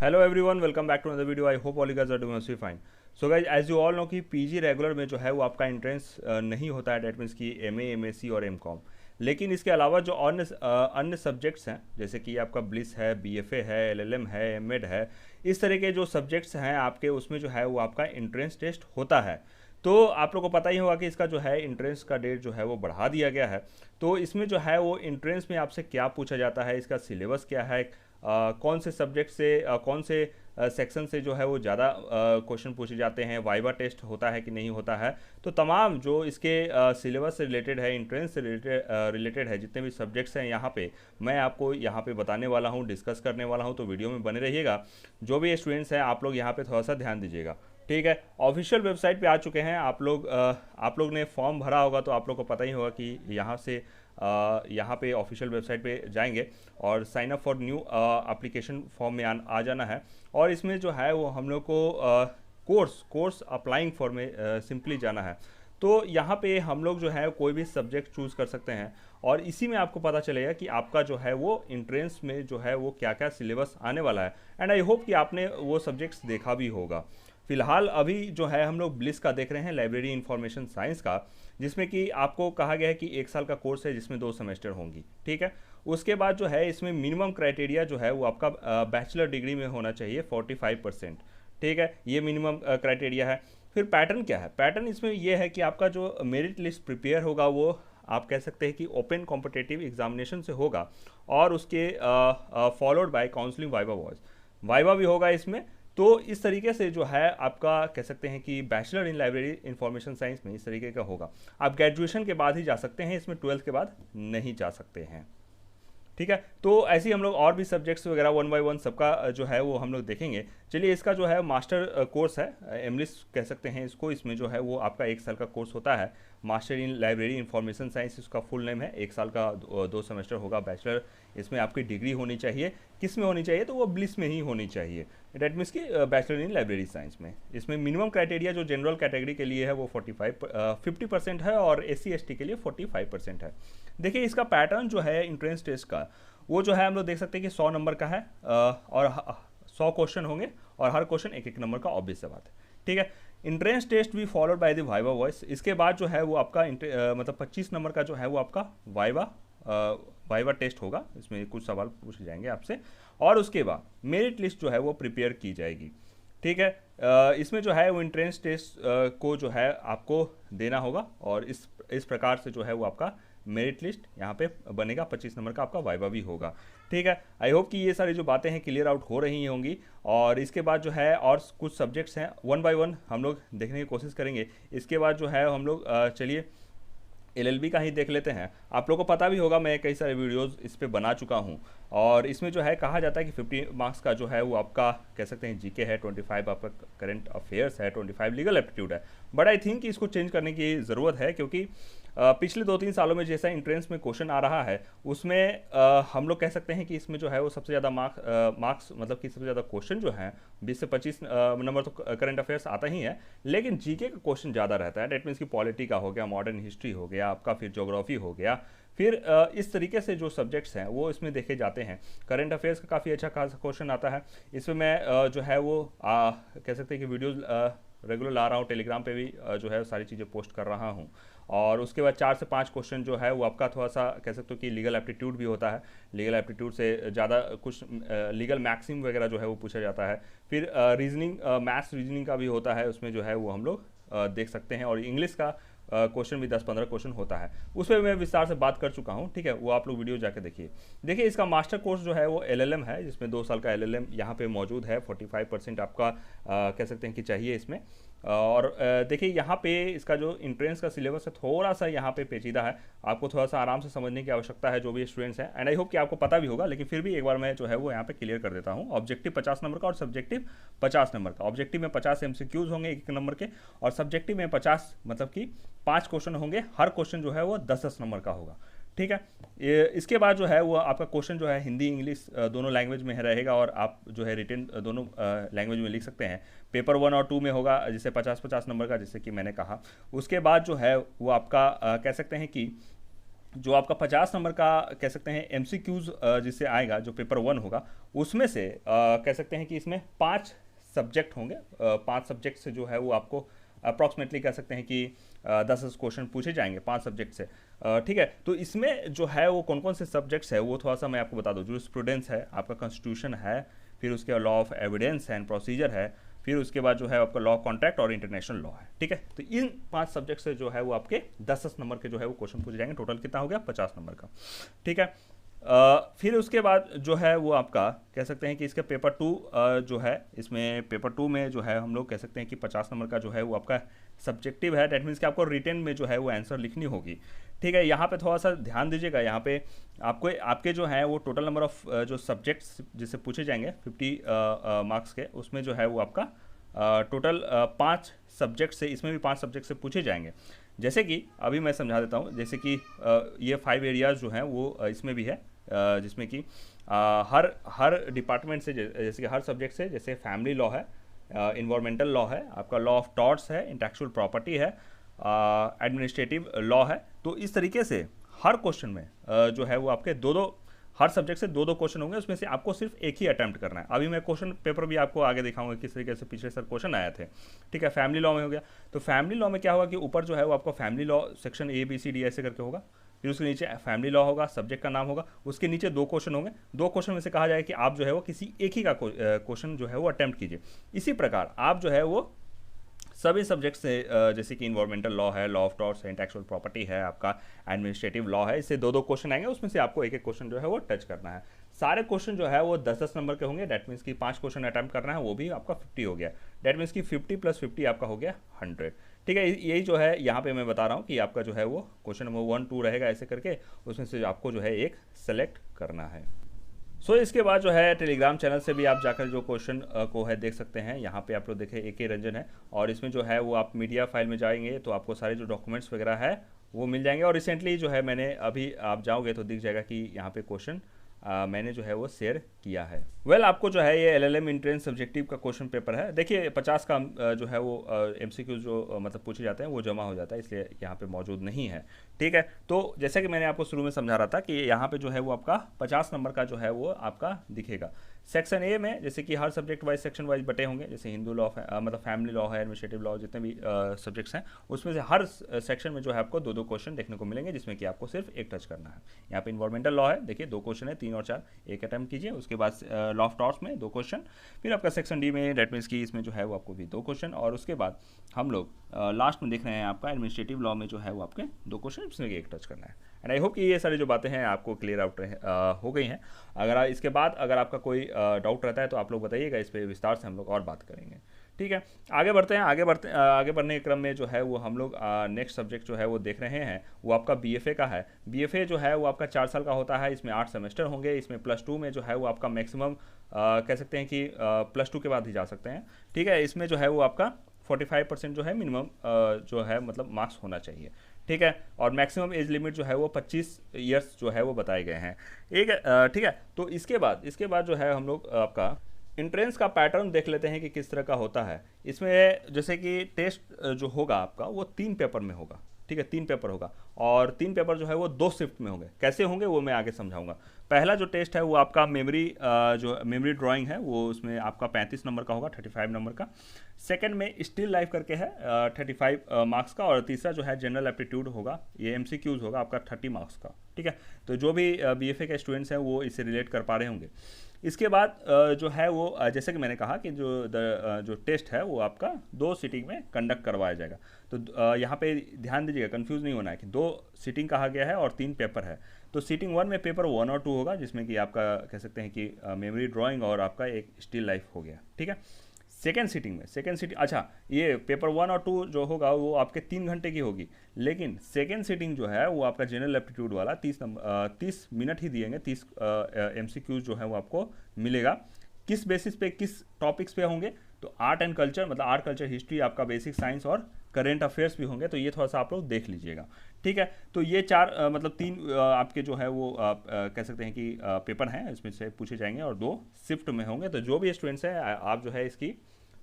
Hello everyone, welcome back to another video. I hope all you guys are doing must fine. So guys, as you all know कि PG regular में जो है वो आपका entrance नहीं होता है। डेट मीन्स की एमए, एमएससी और एमकॉम। लेकिन इसके अलावा जो अन्य सब्जेक्ट्स हैं, जैसे कि आपका ब्लिस है, बीएफए है, एलएलएम है, एमएड है, इस तरह के जो सब्जेक्ट्स हैं आपके, उसमें जो है वो आपका एंट्रेंस टेस्ट होता है। तो आप लोगों को पता ही होगा कि इसका जो है एंट्रेंस का डेट जो है वो बढ़ा दिया गया है। तो इसमें जो है वो एंट्रेंस में आपसे क्या पूछा जाता है, इसका सिलेबस क्या है, कौन से सब्जेक्ट से कौन से सेक्शन से जो है वो ज़्यादा क्वेश्चन पूछे जाते हैं, वाइवा टेस्ट होता है कि नहीं होता है। तो तमाम जो इसके सिलेबस से रिलेटेड है, एंट्रेंस से रिलेटेड है, जितने भी सब्जेक्ट्स हैं यहाँ पे मैं आपको यहाँ पे बताने वाला हूँ, डिस्कस करने वाला हूँ। तो वीडियो में बने रहिएगा। जो भी स्टूडेंट्स हैं आप लोग यहाँ पे थोड़ा सा ध्यान दीजिएगा, ठीक है। ऑफिशियल वेबसाइट पे आ चुके हैं आप लोग ने फॉर्म भरा होगा तो आप लोग को पता ही होगा कि यहाँ से यहाँ पे ऑफिशियल वेबसाइट पे जाएंगे और sign up for new application form में आ जाना है। और इसमें जो है वो हम लोग को कोर्स अप्लाइंग फॉर में सिंपली जाना है। तो यहाँ पे हम लोग जो है कोई भी सब्जेक्ट चूज़ कर सकते हैं और इसी में आपको पता चलेगा कि आपका जो है वो एंट्रेंस में जो है वो क्या क्या सिलेबस आने वाला है। एंड आई होप कि आपने वो सब्जेक्ट्स देखा भी होगा। फिलहाल अभी जो है हम लोग ब्लिस का देख रहे हैं, लाइब्रेरी इंफॉर्मेशन साइंस का, जिसमें कि आपको कहा गया है कि 1 साल का कोर्स है जिसमें 2 सेमेस्टर होंगी, ठीक है। उसके बाद जो है इसमें मिनिमम क्राइटेरिया जो है वो आपका बैचलर डिग्री में होना चाहिए 45%, ठीक है। ये मिनिमम क्राइटेरिया है। फिर पैटर्न क्या है? पैटर्न इसमें यह है कि आपका जो मेरिट लिस्ट प्रिपेयर होगा वो आप कह सकते हैं कि ओपन कॉम्पिटेटिव एग्जामिनेशन से होगा और उसके followed by counselling viva voice, viva भी होगा इसमें। तो इस तरीके से जो है आपका कह सकते हैं कि bachelor in library information science में इस तरीके का होगा। आप ग्रेजुएशन के बाद ही जा सकते हैं, इसमें 12th के बाद नहीं जा सकते हैं, ठीक है। तो ऐसे ही हम लोग और भी सब्जेक्ट्स वगैरह वन बाय वन सबका जो है वो हम लोग देखेंगे। चलिए, इसका जो है मास्टर कोर्स है, एमलिस कह सकते हैं इसको। इसमें जो है वो आपका 1 साल का कोर्स होता है, master in library information science इसका फुल नेम है। 1 साल का 2 सेमेस्टर होगा बैचलर। इसमें आपकी डिग्री होनी चाहिए, किस में होनी चाहिए? तो वो ब्लिस में ही होनी चाहिए। डेट मीन्स की बैचलर इन लाइब्रेरी साइंस में। इसमें मिनिमम क्राइटेरिया जो जनरल कैटेगरी के लिए है वो 50% है और SC ST के लिए 45% है। देखिए, इसका पैटर्न जो है इंट्रेंस टेस्ट का, वो जो है हम लोग देख सकते हैं कि 100 नंबर का है और 100 क्वेश्चन होंगे और हर क्वेश्चन 1-1 नंबर का, ऑब्वियस सा बात है, ठीक है। इंट्रेंस टेस्ट भी followed by the viva voice. इसके बाद जो है वो आपका मतलब 25 नंबर का जो है वो आपका वाइवा टेस्ट होगा। इसमें कुछ सवाल पूछे जाएंगे आपसे और उसके बाद मेरिट लिस्ट जो है वो प्रिपेयर की जाएगी, ठीक है। इसमें जो है वो इंट्रेंस टेस्ट को जो है आपको देना होगा और इस प्रकार से जो है वो आपका मेरिट लिस्ट यहाँ पे बनेगा। 25 नंबर का आपका वाइवा भी होगा, ठीक है। आई होप कि ये सारी जो बातें हैं क्लियर आउट हो रही होंगी। और इसके बाद जो है और कुछ सब्जेक्ट्स हैं, वन बाय वन हम लोग देखने की कोशिश करेंगे। इसके बाद जो है हम लोग चलिए LLB का ही देख लेते हैं। आप लोगों को पता भी होगा, मैं कई सारे वीडियोस इस पे बना चुका हूं और इसमें जो है कहा जाता है कि 50 मार्क्स का जो है वो आपका कह सकते हैं जीके है, 25 आपका करंट अफेयर्स है, 25 लीगल एप्टीट्यूड है। बट आई थिंक इसको चेंज करने की ज़रूरत है, क्योंकि पिछले 2-3 सालों में जैसा इंट्रेंस में क्वेश्चन आ रहा है उसमें हम लोग कह सकते हैं कि इसमें जो है वो सबसे ज़्यादा मार्क्स मतलब कि सबसे ज़्यादा क्वेश्चन जो हैं 20 से 25 नंबर तो करंट अफेयर्स आता ही है, लेकिन जीके का क्वेश्चन ज़्यादा रहता है। डेट मीन्स की पॉलिटी का हो गया, मॉडर्न हिस्ट्री हो गया आपका, फिर ज्योग्राफी हो गया, फिर इस तरीके से जो सब्जेक्ट्स हैं वो इसमें देखे जाते हैं। करंट अफेयर्स का काफ़ी अच्छा खासा क्वेश्चन आता है इसमें। मैं जो है वो कह सकते हैं कि वीडियोज़ रेगुलर ला रहा हूँ, टेलीग्राम पे भी जो है सारी चीज़ें पोस्ट कर रहा हूँ। और उसके बाद 4 से 5 क्वेश्चन जो है वो आपका थोड़ा सा कह सकते हो कि लीगल एप्टीट्यूड भी होता है। लीगल एप्टीट्यूड से ज़्यादा कुछ लीगल मैक्सिम वगैरह जो है वो पूछा जाता है। फिर रीजनिंग, मैथ्स रीजनिंग का भी होता है, उसमें जो है वो हम लोग देख सकते हैं। और इंग्लिश का क्वेश्चन भी 10-15 क्वेश्चन होता है, उस पर मैं विस्तार से बात कर चुका हूँ, ठीक है। वो आप लोग वीडियो जाके देखिए। देखिए, इसका मास्टर कोर्स जो है वो LLM है, जिसमें 2 साल का LLM यहाँ पे मौजूद है। 45% आपका कह सकते हैं कि चाहिए इसमें। और देखिए यहाँ पे इसका जो इंट्रेंस का सिलेबस है थोड़ा सा यहाँ पे पेचीदा है, आपको थोड़ा सा आराम से समझने की आवश्यकता है जो भी स्टूडेंट्स हैं। एंड आई होप कि आपको पता भी होगा, लेकिन फिर भी एक बार मैं जो है वो यहाँ पे क्लियर कर देता हूँ। ऑब्जेक्टिव 50 नंबर का और सब्जेक्टिव 50 नंबर का। ऑब्जेक्टिव में 50 MCQs होंगे 1 नंबर के और सब्जेक्टिव में 50 मतलब कि 5 क्वेश्चन होंगे, हर क्वेश्चन जो है वो 10-10 नंबर का होगा, ठीक है। इसके बाद जो है वो आपका क्वेश्चन जो है हिंदी इंग्लिश दोनों लैंग्वेज में रहेगा और आप जो है रिटन दोनों लैंग्वेज में लिख सकते हैं। पेपर 1 और 2 में होगा, जिसे 50-50 नंबर का, जैसे कि मैंने कहा। उसके बाद जो है वो आपका कह सकते हैं कि जो आपका 50 नंबर का कह सकते हैं एमसीक्यूज जिससे आएगा, जो पेपर 1 होगा, उसमें से कह सकते हैं कि इसमें 5 सब्जेक्ट होंगे। 5 सब्जेक्ट से जो है वो आपको अप्रॉक्सीमेटली कह सकते हैं कि 10 क्वेश्चन पूछे जाएंगे 5 सब्जेक्ट से। ठीक है, तो इसमें जो है वो कौन कौन से सब्जेक्ट्स है वो थोड़ा सा मैं आपको बता दूँ। जूरिस्प्रूडेंस है, आपका कॉन्स्टिट्यूशन है, फिर उसके law of evidence and procedure है, फिर उसके बाद जो है आपका लॉ कॉन्ट्रैक्ट और इंटरनेशनल लॉ है। ठीक है, तो इन 5 सब्जेक्ट से जो है वो आपके 10 नंबर के जो है वो क्वेश्चन पूछे जाएंगे। टोटल कितना हो गया? 50 नंबर का। ठीक है, फिर उसके बाद जो है वो आपका कह सकते हैं कि इसका पेपर 2 जो है, इसमें पेपर 2 में जो है हम लोग कह सकते हैं कि 50 नंबर का जो है वो आपका सब्जेक्टिव है। डेट मीन्स कि आपको रिटन में जो है वो आंसर लिखनी होगी। ठीक है, यहाँ पे थोड़ा सा ध्यान दीजिएगा। यहाँ पे आपको आपके जो है वो टोटल नंबर ऑफ जो सब्जेक्ट्स जिससे पूछे जाएंगे 50 मार्क्स के, उसमें जो है वो आपका टोटल 5 सब्जेक्ट से, इसमें भी 5 सब्जेक्ट से पूछे जाएंगे। जैसे कि अभी मैं समझा देता हूँ। जैसे कि ये 5 एरियाज़ जो हैं वो इसमें भी है, जिसमें कि हर डिपार्टमेंट से, जैसे कि हर सब्जेक्ट से, जैसे फैमिली लॉ है, इन्वायरमेंटल लॉ है, आपका लॉ ऑफ टॉर्ट्स है, इंटेलेक्चुअल प्रॉपर्टी है, एडमिनिस्ट्रेटिव लॉ है। तो इस तरीके से हर क्वेश्चन में जो है वो आपके हर सब्जेक्ट से 2-2 क्वेश्चन होंगे। उसमें से आपको सिर्फ एक ही अटैम्प्ट करना है। अभी मैं क्वेश्चन पेपर भी आपको आगे दिखाऊंगा किस तरीके से पिछले सर क्वेश्चन आए थे। ठीक है, फैमिली लॉ में हो गया। तो फैमिली लॉ में क्या होगा कि ऊपर जो है वो आपका फैमिली लॉ सेक्शन ABCD ऐसे करके होगा, फिर उसके नीचे फैमिली लॉ होगा, सब्जेक्ट का नाम होगा, उसके नीचे 2 क्वेश्चन होंगे। 2 क्वेश्चन में से कहा जाए कि आप जो है वो किसी एक ही का क्वेश्चन जो है वो अटैम्प्ट कीजिए। इसी प्रकार आप जो है वो सभी सब्जेक्ट से, जैसे कि इन्वायरमेंटल लॉ है, लॉ ऑफ टॉर्ट्स है, इंटेलेक्चुअल प्रॉपर्टी है, आपका एडमिनिस्ट्रेटिव लॉ है, इससे 2-2 क्वेश्चन आएंगे। उसमें से आपको एक एक क्वेश्चन जो है वो टच करना है। सारे क्वेश्चन जो है वो 10-10 नंबर के होंगे। डेट मीन्स कि 5 क्वेश्चन अटैम्प्ट करना है, वो भी आपका 50 हो गया। डेट मीन्स कि 50 + 50 आपका हो गया 100। ठीक है, यही जो है यहाँ पे मैं बता रहा हूँ कि आपका जो है वो क्वेश्चन नंबर 1, 2 रहेगा ऐसे करके, उसमें से आपको जो है एक सेलेक्ट करना है। इसके बाद जो है टेलीग्राम चैनल से भी आप जाकर जो क्वेश्चन को है देख सकते हैं। यहाँ पे आप लोग देखें AK रंजन है, और इसमें जो है वो आप मीडिया फाइल में जाएंगे तो आपको सारे जो डॉक्यूमेंट्स वगैरह है वो मिल जाएंगे। और रिसेंटली जो है मैंने अभी आप जाओगे तो दिख जाएगा कि यहाँ पे क्वेश्चन मैंने जो है वो शेयर किया है। आपको जो है ये LLM एंट्रेंस सब्जेक्टिव का क्वेश्चन पेपर है। देखिए 50 का जो है वो MCQ जो मतलब पूछे जाते हैं वो जमा हो जाता है, इसलिए यहाँ पे मौजूद नहीं है। ठीक है, तो जैसा कि मैंने आपको शुरू में समझा रहा था कि यहाँ पे जो है वो आपका 50 नंबर का जो है वो आपका दिखेगा। सेक्शन A में जैसे कि हर सब्जेक्ट वाइज सेक्शन वाइज बटे होंगे, जैसे हिंदू लॉ मतलब फैमिली लॉ है, एडमिनिस्ट्रेटिव लॉ, जितने भी सब्जेक्ट्स हैं उसमें से हर सेक्शन में जो है आपको 2-2 क्वेश्चन देखने को मिलेंगे, जिसमें कि आपको सिर्फ एक टच करना है। यहाँ पे इन्वायरमेंटल लॉ है, देखिए 2 क्वेश्चन है, 3 और 4, एक अटैम्प्ट कीजिए। उसके बाद लॉ ऑफ टॉर्ट्स में 2 क्वेश्चन, फिर आपका सेक्शन D में डेट मीन्स की इसमें जो है वो आपको भी 2 क्वेश्चन, और उसके बाद हम लोग लास्ट में देख रहे हैं आपका एडमिनिस्ट्रेटिव लॉ में जो है वो आपके 2 क्वेश्चन, इसमें एक टच करना है। एंड आई होप कि ये सारी जो बातें हैं आपको क्लियर आउट हो गई हैं। अगर इसके बाद अगर आपका कोई डाउट रहता है तो आप लोग बताइएगा, इस पर विस्तार से हम लोग और बात करेंगे। ठीक है, आगे बढ़ते हैं। आगे बढ़ने के क्रम में जो है वो हम लोग नेक्स्ट सब्जेक्ट जो है वो देख रहे हैं, वो आपका BFA का है। BFA जो है वो आपका 4 साल का होता है, इसमें 8 सेमेस्टर होंगे। इसमें +2 में जो है वो आपका मैक्सिमम कह सकते हैं कि +2 के बाद ही जा सकते हैं। ठीक है, इसमें जो है वो आपका 45% जो है मिनिमम जो है मतलब मार्क्स होना चाहिए। ठीक है, और मैक्सिमम एज लिमिट जो है वो 25 ईयर्स जो है वो बताए गए हैं। ठीक है, तो इसके बाद जो है हम लोग आपका इंट्रेंस का पैटर्न देख लेते हैं कि किस तरह का होता है। इसमें जैसे कि टेस्ट जो होगा आपका वो 3 पेपर में होगा। ठीक है, 3 पेपर होगा, और 3 पेपर जो है वो 2 शिफ्ट में होंगे। कैसे होंगे वो मैं आगे समझाऊंगा। पहला जो टेस्ट है वो आपका मेमोरी ड्राइंग है, वो उसमें आपका 35 नंबर का होगा, 35 नंबर का। सेकंड में स्टिल लाइफ करके है 35 मार्क्स का, और तीसरा जो है जनरल एप्टीट्यूड होगा, ये MCQs होगा आपका 30 मार्क्स का। ठीक है, तो जो भी BFA के स्टूडेंट्स हैं वो इससे रिलेट कर पा रहे होंगे। इसके बाद जो है वो जैसे कि मैंने कहा कि जो टेस्ट है वो आपका 2 सिटिंग में कंडक्ट करवाया जाएगा। तो यहाँ पे ध्यान दीजिएगा, कंफ्यूज नहीं होना है कि 2 सिटिंग कहा गया है और 3 पेपर है। तो सिटिंग 1 में पेपर 1 और 2 होगा, जिसमें कि आपका कह सकते हैं कि मेमोरी ड्राइंग और आपका एक स्टिल लाइफ हो गया। ठीक है, सेकेंड सिटिंग अच्छा, ये पेपर 1 और 2 जो होगा वो आपके 3 घंटे की होगी, लेकिन सेकेंड सिटिंग जो है वो आपका जनरल एप्टीट्यूड वाला 30 मिनट ही दिएंगे। 30 MCQs जो है वो आपको मिलेगा। किस बेसिस पे, किस टॉपिक्स पे होंगे? तो आर्ट एंड कल्चर, मतलब आर्ट कल्चर हिस्ट्री, आपका बेसिक साइंस और करेंट अफेयर्स भी होंगे। तो ये थोड़ा सा आप लोग देख लीजिएगा। ठीक है, तो ये 4 मतलब 3 आपके जो है वो कह सकते हैं कि पेपर हैं, इसमें से पूछे जाएंगे, और 2 शिफ्ट में होंगे। तो जो भी स्टूडेंट्स हैं आप जो है इसकी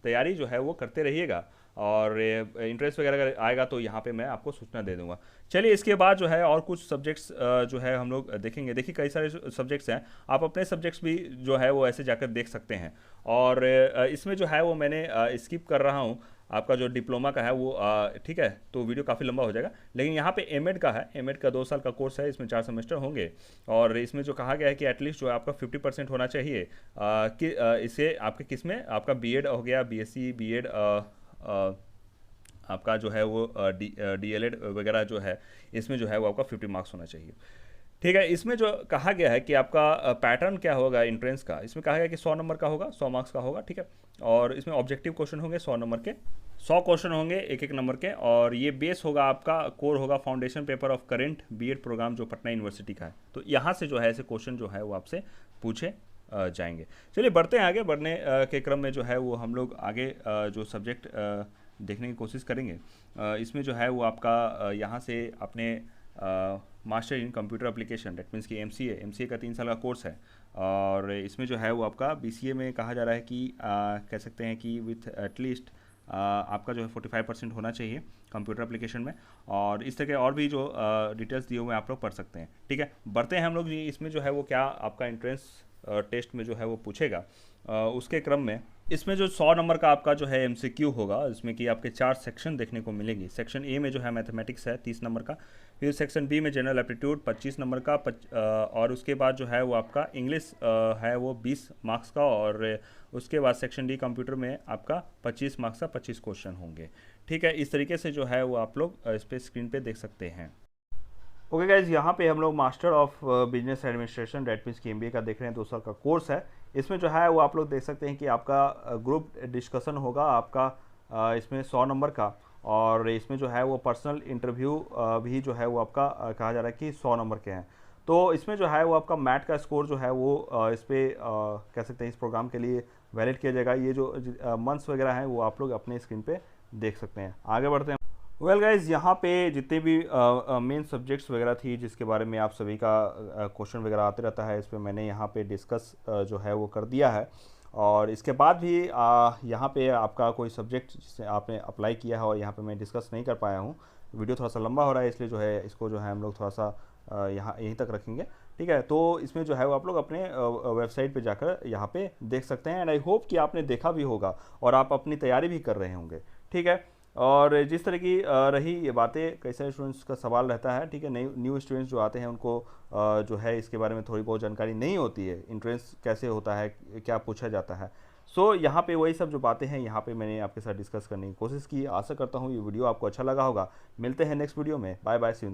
तैयारी जो है वो करते रहिएगा। और इंटरेस्ट वगैरह अगर आएगा तो यहाँ पे मैं आपको सूचना दे दूंगा। चलिए इसके बाद जो है और कुछ सब्जेक्ट्स जो है हम लोग देखेंगे। देखिए कई सारे सब्जेक्ट्स हैं, आप अपने सब्जेक्ट्स भी जो है वो ऐसे जाकर देख सकते हैं। और इसमें जो है वो मैंने स्किप कर रहा हूँ आपका जो डिप्लोमा का है वो, ठीक है, तो वीडियो काफ़ी लंबा हो जाएगा। लेकिन यहाँ पे एमएड का है, एमएड का 2 साल का कोर्स है, इसमें 4 सेमेस्टर होंगे। और इसमें जो कहा गया है कि एटलीस्ट जो है आपका 50% होना चाहिए कि इसे आपके किस में आपका बीएड हो गया, बीएससी, बीएड, आपका जो है वो डीएलएड वगैरह जो है, इसमें जो है वो आपका 50 मार्क्स होना चाहिए। ठीक है, इसमें जो कहा गया है कि आपका पैटर्न क्या होगा एंट्रेंस का, इसमें कहा गया कि 100 नंबर का होगा, 100 मार्क्स का होगा। ठीक है, और इसमें ऑब्जेक्टिव क्वेश्चन होंगे 100 नंबर के, 100 क्वेश्चन होंगे एक एक नंबर के। और ये बेस होगा आपका, कोर होगा foundation paper of current BEd programme जो पटना यूनिवर्सिटी का है। तो यहाँ से जो है ऐसे क्वेश्चन जो है वो आपसे पूछे जाएंगे। चलिए बढ़ते हैं आगे। बढ़ने के क्रम में जो है वो हम लोग आगे जो सब्जेक्ट देखने की कोशिश करेंगे। इसमें जो है वो आपका यहाँ से अपने master in computer application, that means कि एमसीए का 3 साल का कोर्स है। और इसमें जो है वो आपका बीसीए में कहा जा रहा है कि कह सकते हैं कि विथ एटलीस्ट आपका जो है 45% होना चाहिए कंप्यूटर एप्लीकेशन में। और इस तरह के और भी जो डिटेल्स दिए हुए आप लोग पढ़ सकते हैं। ठीक है, बढ़ते हैं हम लोग जी। इसमें जो है वो क्या आपका एंट्रेंस टेस्ट में जो है वो पूछेगा, उसके क्रम में इसमें जो 100 नंबर का आपका जो है एमसीक्यू होगा, इसमें कि आपके 4 सेक्शन देखने को मिलेंगे। सेक्शन ए में जो है मैथमेटिक्स है 30 नंबर का, फिर सेक्शन बी में जनरल एप्टीट्यूड 25 नंबर का, और उसके बाद जो है वो आपका इंग्लिश है वो 20 मार्क्स का। और उसके बाद सेक्शन डी कंप्यूटर में आपका 25 मार्क्स का 25 क्वेश्चन होंगे। ठीक है, इस तरीके से जो है वो आप लोग इस पर स्क्रीन पे देख सकते हैं। ओके गाइज, यहाँ पे हम लोग master of business administration, date means की एमबीए का देख रहे हैं, 2 साल का कोर्स है। इसमें जो है वो आप लोग देख सकते हैं कि आपका ग्रुप डिस्कशन होगा आपका इसमें 100 नंबर का। और इसमें जो है वो पर्सनल इंटरव्यू भी जो है वो आपका कहा जा रहा है कि 100 नंबर के हैं। तो इसमें जो है वो आपका मैथ का स्कोर जो है वो इस पर कह सकते हैं इस प्रोग्राम के लिए वैलिड किया जाएगा। ये जो मंथ्स वगैरह हैं वो आप लोग अपने स्क्रीन पे देख सकते हैं। आगे बढ़ते हैं। वेल गाइज, यहाँ पे जितने भी मेन सब्जेक्ट्स वगैरह थी जिसके बारे में आप सभी का क्वेश्चन वगैरह आते रहता है, इस पर मैंने यहाँ पे डिस्कस जो है वो कर दिया है। और इसके बाद भी यहाँ पे आपका कोई सब्जेक्ट जिसे आपने अप्लाई किया है और यहाँ पे मैं डिस्कस नहीं कर पाया हूँ, वीडियो थोड़ा सा लंबा हो रहा है, इसलिए जो है इसको जो है हम लोग थोड़ा सा यहाँ यहीं तक रखेंगे। ठीक है, तो इसमें जो है वो आप लोग अपने वेबसाइट पे जाकर यहाँ पे देख सकते हैं। एंड आई होप कि आपने देखा भी होगा और आप अपनी तैयारी भी कर रहे होंगे। ठीक है, और जिस तरह की रही ये बातें, कई सारे स्टूडेंट्स का सवाल रहता है। ठीक है, न्यू स्टूडेंट्स जो आते हैं उनको जो है इसके बारे में थोड़ी बहुत जानकारी नहीं होती है, इंट्रेंस कैसे होता है, क्या पूछा जाता है। सो यहाँ पे वही सब जो बातें हैं यहाँ पे मैंने आपके साथ डिस्कस करने की कोशिश की। आशा करता हूँ ये वीडियो आपको अच्छा लगा होगा। मिलते हैं नेक्स्ट वीडियो में। Bye bye, see you.